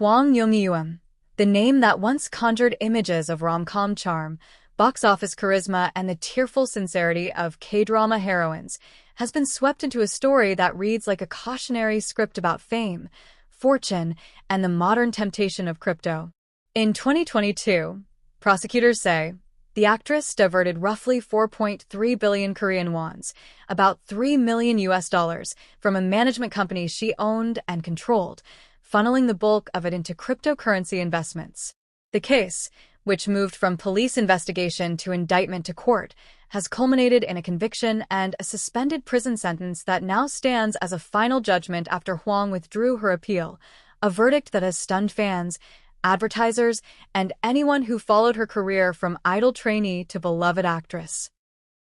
Hwang Jung-eum, the name that once conjured images of rom-com charm, box office charisma, and the tearful sincerity of K-drama heroines, has been swept into a story that reads like a cautionary script about fame, fortune, and the modern temptation of crypto. In 2022, prosecutors say the actress diverted roughly 4.3 billion Korean wons, about $3 million from a management company she owned and controlled, funneling the bulk of it into cryptocurrency investments. The case, which moved from police investigation to indictment to court, has culminated in a conviction and a suspended prison sentence that now stands as a final judgment after Hwang withdrew her appeal, a verdict that has stunned fans, advertisers, and anyone who followed her career from idol trainee to beloved actress.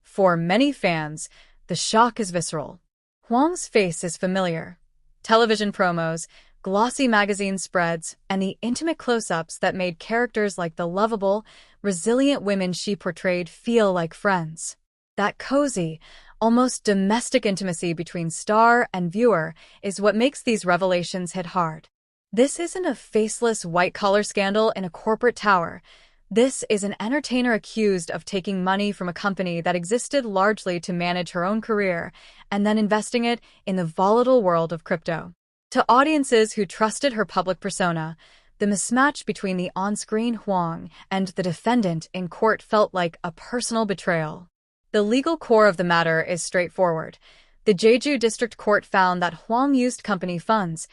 For many fans, the shock is visceral. Hwang's face is familiar. Television promos, glossy magazine spreads, and the intimate close-ups that made characters like the lovable, resilient women she portrayed feel like friends. That cozy, almost domestic intimacy between star and viewer is what makes these revelations hit hard. This isn't a faceless white-collar scandal in a corporate tower. This is an entertainer accused of taking money from a company that existed largely to manage her own career and then investing it in the volatile world of crypto. To audiences who trusted her public persona, the mismatch between the on-screen Hwang and the defendant in court felt like a personal betrayal. The legal core of the matter is straightforward. The Jeju District Court found that Hwang used company funds,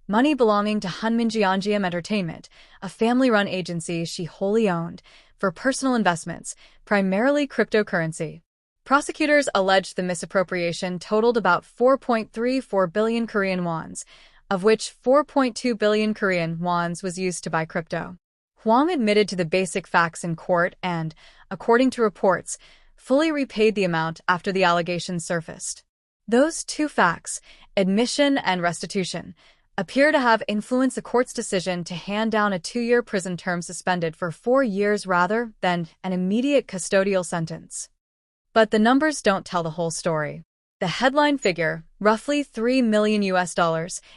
money belonging to Hwang Jung-eum Entertainment, a family-run agency she wholly owned, for personal investments, primarily cryptocurrency. Prosecutors alleged the misappropriation totaled about 4.34 billion Korean wons, of which 4.2 billion Korean wons was used to buy crypto. Hwang admitted to the basic facts in court and, according to reports, fully repaid the amount after the allegations surfaced. Those two facts, admission and restitution, appear to have influenced the court's decision to hand down a 2-year prison term suspended for 4 years rather than an immediate custodial sentence. But the numbers don't tell the whole story. The headline figure, roughly $3 million,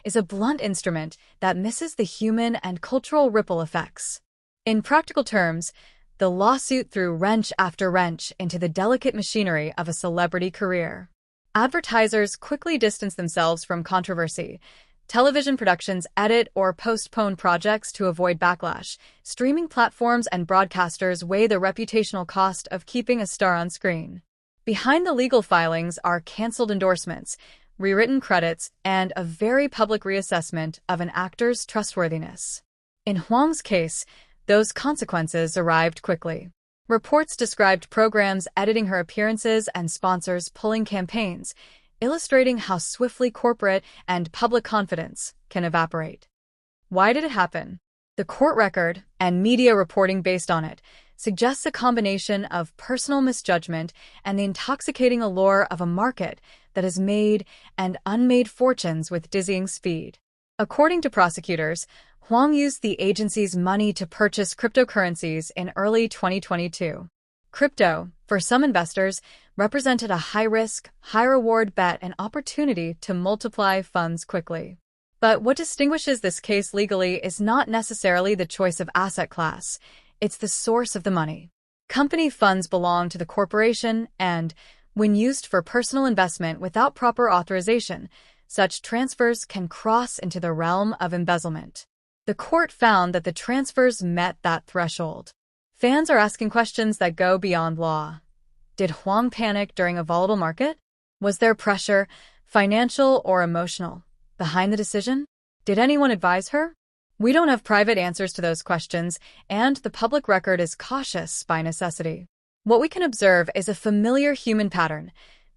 is a blunt instrument that misses the human and cultural ripple effects. In practical terms, the lawsuit threw wrench after wrench into the delicate machinery of a celebrity career. Advertisers quickly distance themselves from controversy. Television productions edit or postpone projects to avoid backlash. Streaming platforms and broadcasters weigh the reputational cost of keeping a star on screen. Behind the legal filings are canceled endorsements, rewritten credits, and a very public reassessment of an actor's trustworthiness. In Hwang's case, those consequences arrived quickly. Reports described programs editing her appearances and sponsors pulling campaigns, illustrating how swiftly corporate and public confidence can evaporate. Why did it happen? The court record, and media reporting based on it, suggests a combination of personal misjudgment and the intoxicating allure of a market that has made and unmade fortunes with dizzying speed. According to prosecutors, Hwang used the agency's money to purchase cryptocurrencies in early 2022. Crypto, for some investors, represented a high-risk, high-reward bet and opportunity to multiply funds quickly. But what distinguishes this case legally is not necessarily the choice of asset class. It's the source of the money. Company funds belong to the corporation and, when used for personal investment without proper authorization, such transfers can cross into the realm of embezzlement. The court found that the transfers met that threshold. Fans are asking questions that go beyond law. Did Hwang panic during a volatile market? Was there pressure, financial or emotional, behind the decision? Did anyone advise her? We don't have private answers to those questions, and the public record is cautious by necessity. What we can observe is a familiar human pattern.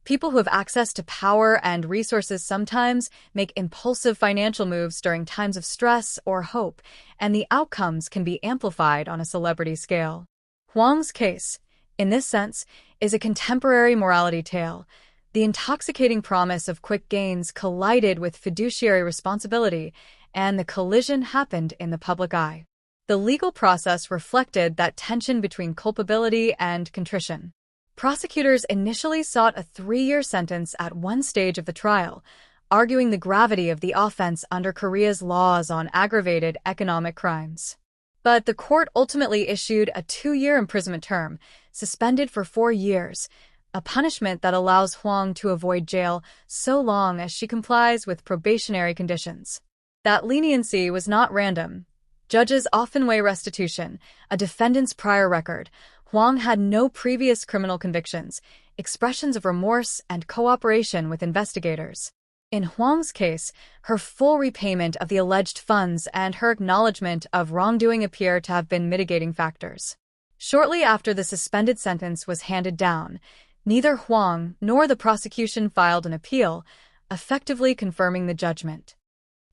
People who have access to power and resources sometimes make impulsive financial moves during times of stress or hope, and the outcomes can be amplified on a celebrity scale. Hwang's case, in this sense, is a contemporary morality tale. The intoxicating promise of quick gains collided with fiduciary responsibility, and the collision happened in the public eye. The legal process reflected that tension between culpability and contrition. Prosecutors initially sought a 3-year sentence at one stage of the trial, arguing the gravity of the offense under Korea's laws on aggravated economic crimes. But the court ultimately issued a 2-year imprisonment term, suspended for 4 years, a punishment that allows Hwang to avoid jail so long as she complies with probationary conditions. That leniency was not random. Judges often weigh restitution, a defendant's prior record. Hwang had no previous criminal convictions, expressions of remorse, and cooperation with investigators. In Hwang's case, her full repayment of the alleged funds and her acknowledgement of wrongdoing appear to have been mitigating factors. Shortly after the suspended sentence was handed down, neither Hwang nor the prosecution filed an appeal, effectively confirming the judgment.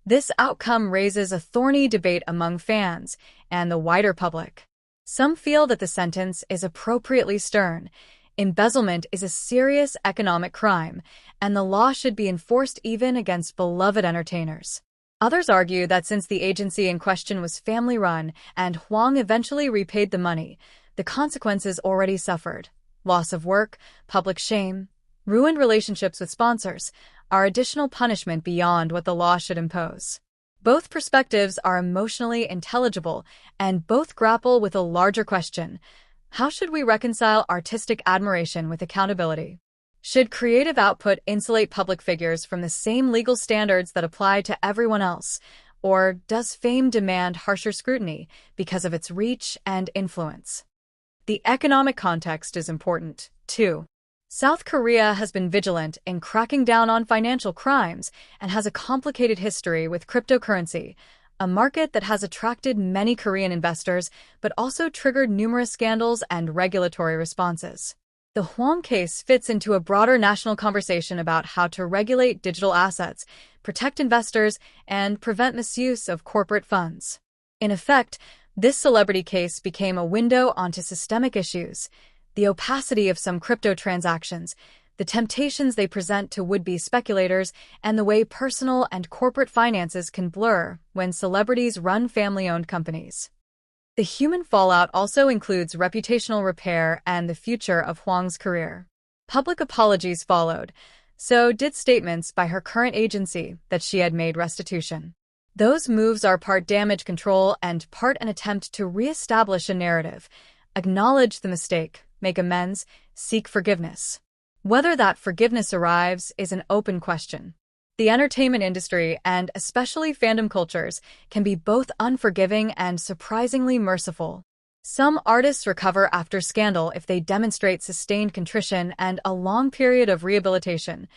This outcome raises a thorny debate among fans and the wider public. Some feel that the sentence is appropriately stern. Embezzlement is a serious economic crime, and the law should be enforced even against beloved entertainers. Others argue that since the agency in question was family-run and Hwang eventually repaid the money, the consequences already suffered. Loss of work, public shame, ruined relationships with sponsors are additional punishment beyond what the law should impose. Both perspectives are emotionally intelligible, and both grapple with a larger question: how should we reconcile artistic admiration with accountability? Should creative output insulate public figures from the same legal standards that apply to everyone else? Or does fame demand harsher scrutiny because of its reach and influence? The economic context is important, too. South Korea has been vigilant in cracking down on financial crimes and has a complicated history with cryptocurrency, a market that has attracted many Korean investors but also triggered numerous scandals and regulatory responses. The Hwang case fits into a broader national conversation about how to regulate digital assets, protect investors, and prevent misuse of corporate funds. In effect, this celebrity case became a window onto systemic issues: the opacity of some crypto transactions, the temptations they present to would-be speculators, and the way personal and corporate finances can blur when celebrities run family-owned companies. The human fallout also includes reputational repair and the future of Hwang's career. Public apologies followed, so did statements by her current agency that she had made restitution. Those moves are part damage control and part an attempt to re-establish a narrative, acknowledge the mistake, make amends, seek forgiveness. Whether that forgiveness arrives is an open question. The entertainment industry, and especially fandom cultures, can be both unforgiving and surprisingly merciful. Some artists recover after scandal if they demonstrate sustained contrition and a long period of rehabilitation.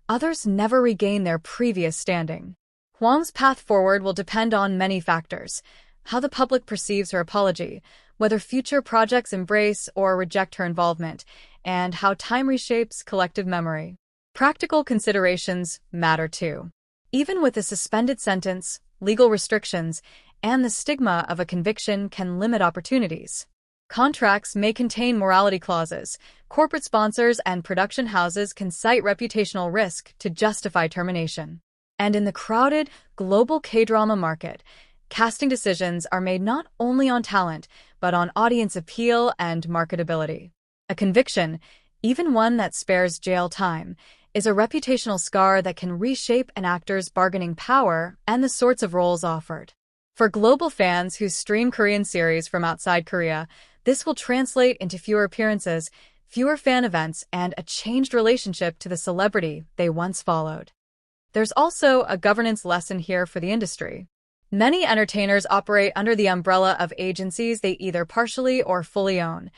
Others never regain their previous standing. Hwang's path forward will depend on many factors: how the public perceives her apology, whether future projects embrace or reject her involvement, and how time reshapes collective memory. Practical considerations matter too. Even with a suspended sentence, legal restrictions, and the stigma of a conviction can limit opportunities. Contracts may contain morality clauses. Corporate sponsors and production houses can cite reputational risk to justify termination. And in the crowded, global K-drama market, casting decisions are made not only on talent, but on audience appeal and marketability. A conviction, even one that spares jail time, is a reputational scar that can reshape an actor's bargaining power and the sorts of roles offered. For global fans who stream Korean series from outside Korea, this will translate into fewer appearances, fewer fan events, and a changed relationship to the celebrity they once followed. There's also a governance lesson here for the industry. Many entertainers operate under the umbrella of agencies they either partially or fully own.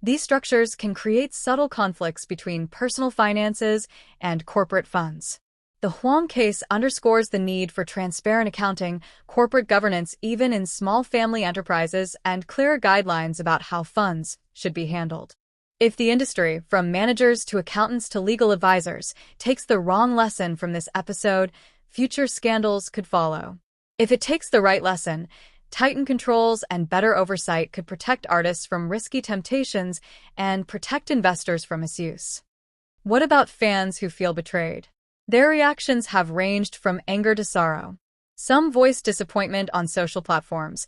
These structures can create subtle conflicts between personal finances and corporate funds. The Hwang case underscores the need for transparent accounting, corporate governance even in small family enterprises, and clearer guidelines about how funds should be handled. If the industry, from managers to accountants to legal advisors, takes the wrong lesson from this episode, future scandals could follow. If it takes the right lesson, tightened controls and better oversight could protect artists from risky temptations and protect investors from misuse. What about fans who feel betrayed? Their reactions have ranged from anger to sorrow. Some voiced disappointment on social platforms.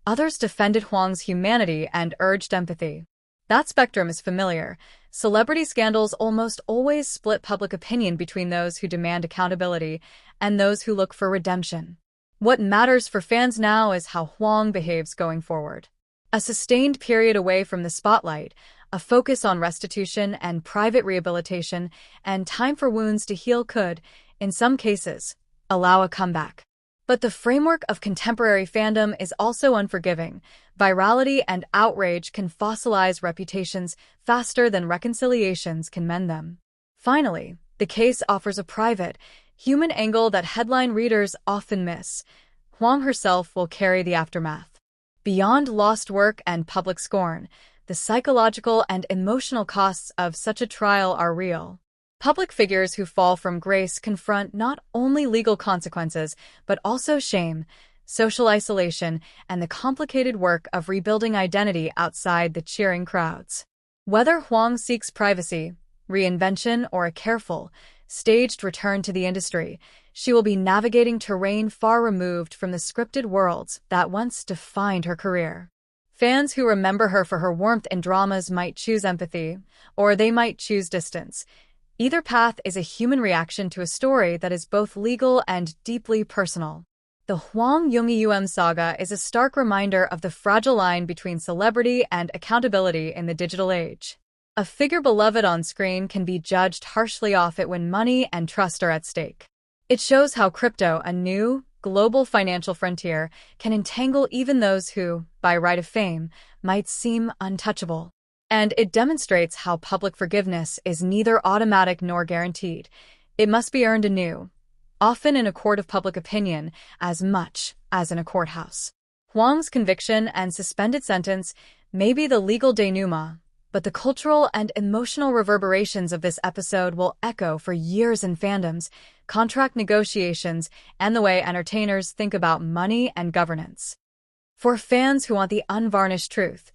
Others defended Hwang's humanity and urged empathy. That spectrum is familiar. Celebrity scandals almost always split public opinion between those who demand accountability and those who look for redemption. What matters for fans now is how Hwang behaves going forward. A sustained period away from the spotlight, a focus on restitution and private rehabilitation, and time for wounds to heal could, in some cases, allow a comeback. But the framework of contemporary fandom is also unforgiving. Virality and outrage can fossilize reputations faster than reconciliations can mend them. Finally, the case offers a private, human angle that headline readers often miss. Hwang herself will carry the aftermath. Beyond lost work and public scorn, the psychological and emotional costs of such a trial are real. Public figures who fall from grace confront not only legal consequences, but also shame, social isolation, and the complicated work of rebuilding identity outside the cheering crowds. Whether Hwang seeks privacy, reinvention, or a careful, staged return to the industry, she will be navigating terrain far removed from the scripted worlds that once defined her career. Fans who remember her for her warmth in dramas might choose empathy, or they might choose distance. Either path is a human reaction to a story that is both legal and deeply personal. The Hwang Jung-eum saga is a stark reminder of the fragile line between celebrity and accountability in the digital age. A figure beloved on screen can be judged harshly off it when money and trust are at stake. It shows how crypto, a new, global financial frontier, can entangle even those who, by right of fame, might seem untouchable. And it demonstrates how public forgiveness is neither automatic nor guaranteed. It must be earned anew, often in a court of public opinion as much as in a courthouse. Hwang's conviction and suspended sentence may be the legal denouement, but the cultural and emotional reverberations of this episode will echo for years in fandoms, contract negotiations, and the way entertainers think about money and governance. For fans who want the unvarnished truth,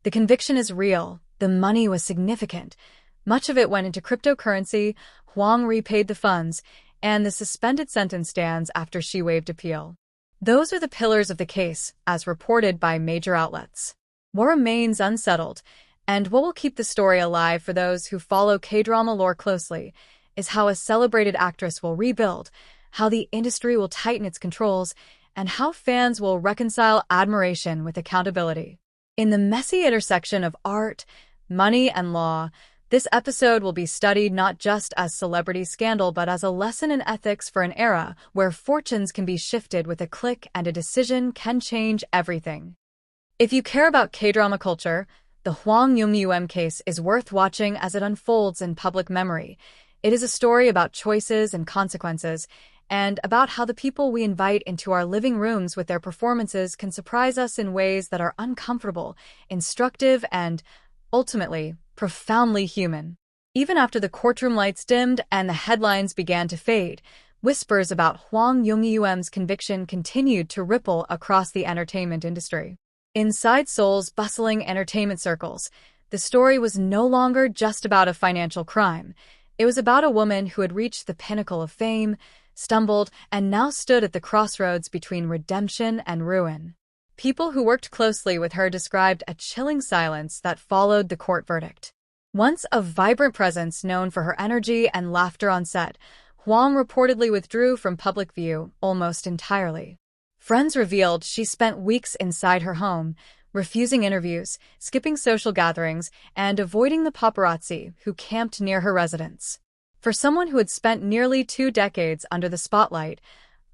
the conviction is real, the money was significant. Much of it went into cryptocurrency, Hwang repaid the funds, and the suspended sentence stands after she waived appeal. Those are the pillars of the case, as reported by major outlets. What remains unsettled, and what will keep the story alive for those who follow K-drama lore closely, is how a celebrated actress will rebuild, how the industry will tighten its controls, and how fans will reconcile admiration with accountability. In the messy intersection of art, money, and law, this episode will be studied not just as celebrity scandal but as a lesson in ethics for an era where fortunes can be shifted with a click and a decision can change everything. If you care about K-drama culture, the Hwang Jung-eum case is worth watching as it unfolds in public memory. It is a story about choices and consequences, and about how the people we invite into our living rooms with their performances can surprise us in ways that are uncomfortable, instructive, and, ultimately, profoundly human. Even after the courtroom lights dimmed and the headlines began to fade, whispers about Hwang Jung-eum's conviction continued to ripple across the entertainment industry. Inside Seoul's bustling entertainment circles, the story was no longer just about a financial crime. It was about a woman who had reached the pinnacle of fame, stumbled, and now stood at the crossroads between redemption and ruin. People who worked closely with her described a chilling silence that followed the court verdict. Once a vibrant presence known for her energy and laughter on set, Hwang reportedly withdrew from public view almost entirely. Friends revealed she spent weeks inside her home, refusing interviews, skipping social gatherings, and avoiding the paparazzi who camped near her residence. For someone who had spent nearly 2 decades under the spotlight,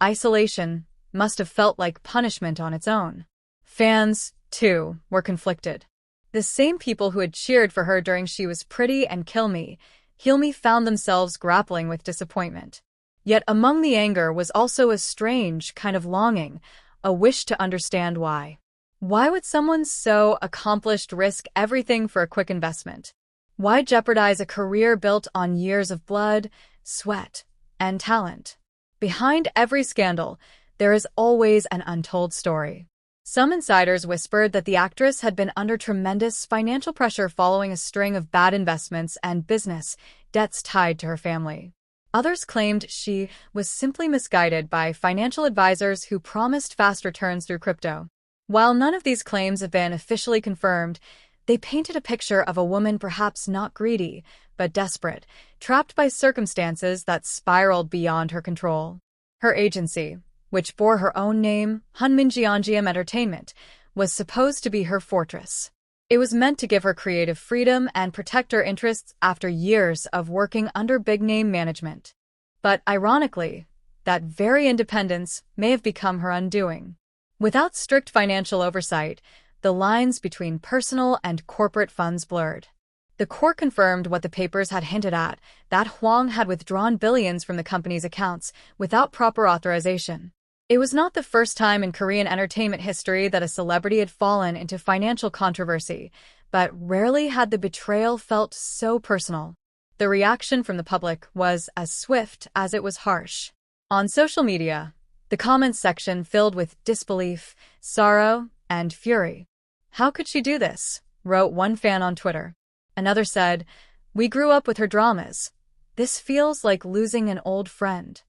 isolation must have felt like punishment on its own. Fans, too, were conflicted. The same people who had cheered for her during She Was Pretty and Kill Me, Heal Me found themselves grappling with disappointment. Yet among the anger was also a strange kind of longing, a wish to understand why. Why would someone so accomplished risk everything for a quick investment? Why jeopardize a career built on years of blood, sweat, and talent? Behind every scandal, there is always an untold story. Some insiders whispered that the actress had been under tremendous financial pressure following a string of bad investments and business debts tied to her family. Others claimed she was simply misguided by financial advisors who promised fast returns through crypto. While none of these claims have been officially confirmed, They painted a picture of a woman perhaps not greedy, but desperate, trapped by circumstances that spiraled beyond her control. Her agency, which bore her own name, Hwang Jung-eum Entertainment, was supposed to be her fortress. It was meant to give her creative freedom and protect her interests after years of working under big-name management. But ironically, that very independence may have become her undoing. Without strict financial oversight, the lines between personal and corporate funds blurred. The court confirmed what the papers had hinted at, that Hwang had withdrawn billions from the company's accounts without proper authorization. It was not the first time in Korean entertainment history that a celebrity had fallen into financial controversy, but rarely had the betrayal felt so personal. The reaction from the public was as swift as it was harsh. On social media, the comments section filled with disbelief, sorrow, and fury. "How could she do this?" wrote one fan on Twitter. Another said, "We grew up with her dramas. This feels like losing an old friend."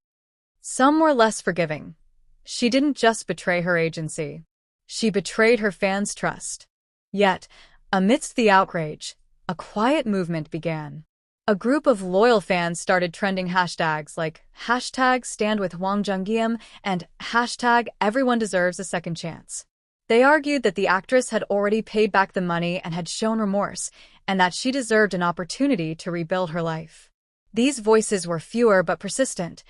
Some were less forgiving. She didn't just betray her agency. She betrayed her fans' trust. Yet, amidst the outrage, a quiet movement began. A group of loyal fans started trending hashtags like #StandWithHwang Jung-eum and #EveryoneDeserves a Second Chance. They argued that the actress had already paid back the money and had shown remorse, and that she deserved an opportunity to rebuild her life. These voices were fewer but persistent.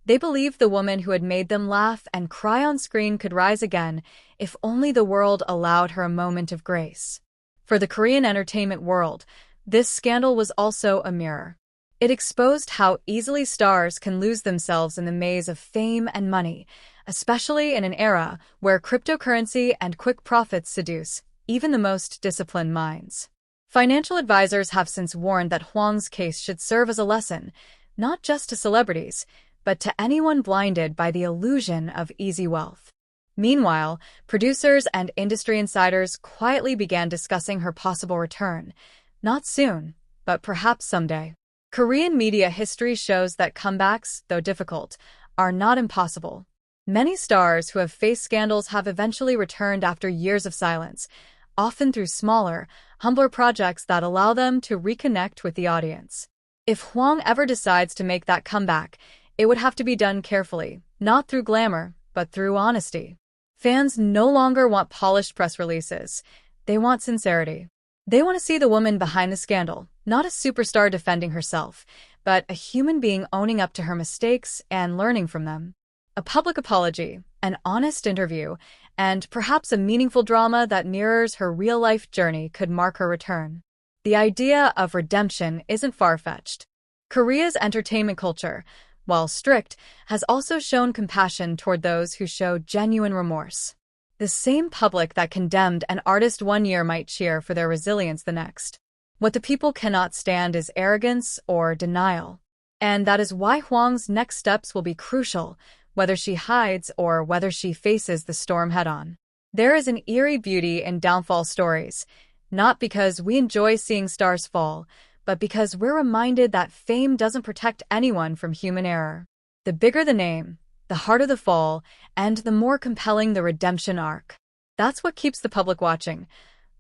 They believed the woman who had made them laugh and cry on screen could rise again if only the world allowed her a moment of grace. For the Korean entertainment world, this scandal was also a mirror. It exposed how easily stars can lose themselves in the maze of fame and money, especially in an era where cryptocurrency and quick profits seduce even the most disciplined minds. Financial advisors have since warned that Hwang's case should serve as a lesson, not just to celebrities, but to anyone blinded by the illusion of easy wealth. Meanwhile, producers and industry insiders quietly began discussing her possible return. Not soon, but perhaps someday. Korean media history shows that comebacks, though difficult, are not impossible. Many stars who have faced scandals have eventually returned after years of silence, often through smaller, humbler projects that allow them to reconnect with the audience. If Hwang ever decides to make that comeback, it would have to be done carefully, not through glamour, but through honesty. Fans no longer want polished press releases. They want sincerity. They want to see the woman behind the scandal, not a superstar defending herself, but a human being owning up to her mistakes and learning from them. A public apology, an honest interview, and perhaps a meaningful drama that mirrors her real-life journey could mark her return. The idea of redemption isn't far-fetched. Korea's entertainment culture, while strict, has also shown compassion toward those who show genuine remorse. The same public that condemned an artist one year might cheer for their resilience the next. What the people cannot stand is arrogance or denial. And that is why Hwang's next steps will be crucial, whether she hides or whether she faces the storm head-on. There is an eerie beauty in downfall stories, not because we enjoy seeing stars fall, but because we're reminded that fame doesn't protect anyone from human error. The bigger the name, the harder the fall, and the more compelling the redemption arc. That's what keeps the public watching,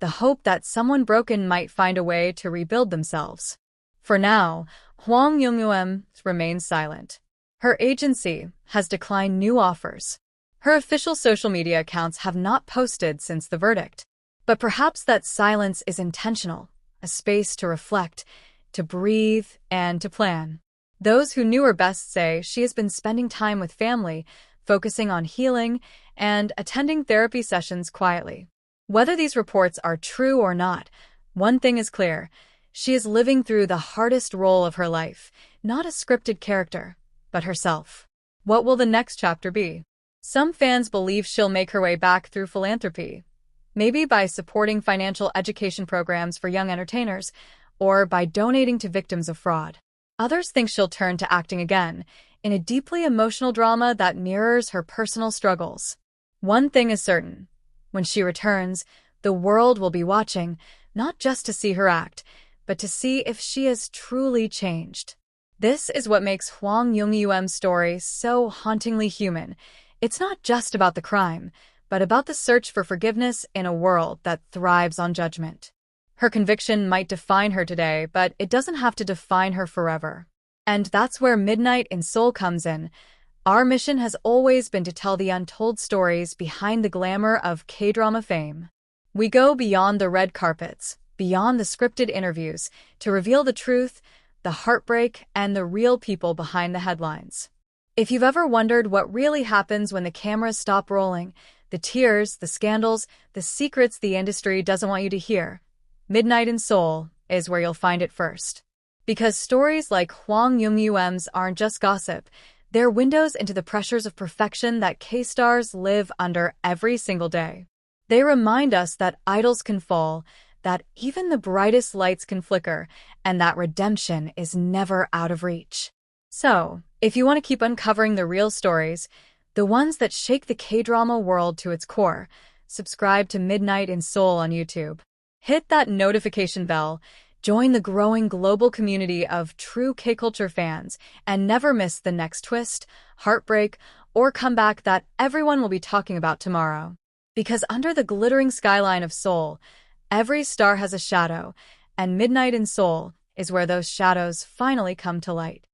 the hope that someone broken might find a way to rebuild themselves. For now, Hwang Jung-eum remains silent. Her agency has declined new offers. Her official social media accounts have not posted since the verdict. But perhaps that silence is intentional, a space to reflect, to breathe, and to plan. Those who knew her best say she has been spending time with family, focusing on healing, and attending therapy sessions quietly. Whether these reports are true or not, one thing is clear. She is living through the hardest role of her life, not a scripted character, but herself. What will the next chapter be? Some fans believe she'll make her way back through philanthropy, maybe by supporting financial education programs for young entertainers, or by donating to victims of fraud. Others think she'll turn to acting again, in a deeply emotional drama that mirrors her personal struggles. One thing is certain. When she returns, the world will be watching, not just to see her act, but to see if she has truly changed. This is what makes Hwang Jung-eum's story so hauntingly human. It's not just about the crime, but about the search for forgiveness in a world that thrives on judgment. Her conviction might define her today, but it doesn't have to define her forever. And that's where Midnight in Seoul comes in. Our mission has always been to tell the untold stories behind the glamour of K-drama fame. We go beyond the red carpets, beyond the scripted interviews, to reveal the truth, the heartbreak, and the real people behind the headlines. If you've ever wondered what really happens when the cameras stop rolling, the tears, the scandals, the secrets the industry doesn't want you to hear, Midnight in Seoul is where you'll find it first. Because stories like Hwang Jung-eum's aren't just gossip, they're windows into the pressures of perfection that K-stars live under every single day. They remind us that idols can fall, that even the brightest lights can flicker, and that redemption is never out of reach. So, if you want to keep uncovering the real stories, the ones that shake the K-drama world to its core, subscribe to Midnight in Seoul on YouTube. Hit that notification bell, join the growing global community of true K-culture fans, and never miss the next twist, heartbreak, or comeback that everyone will be talking about tomorrow. Because under the glittering skyline of Seoul, every star has a shadow, and Midnight in Seoul is where those shadows finally come to light.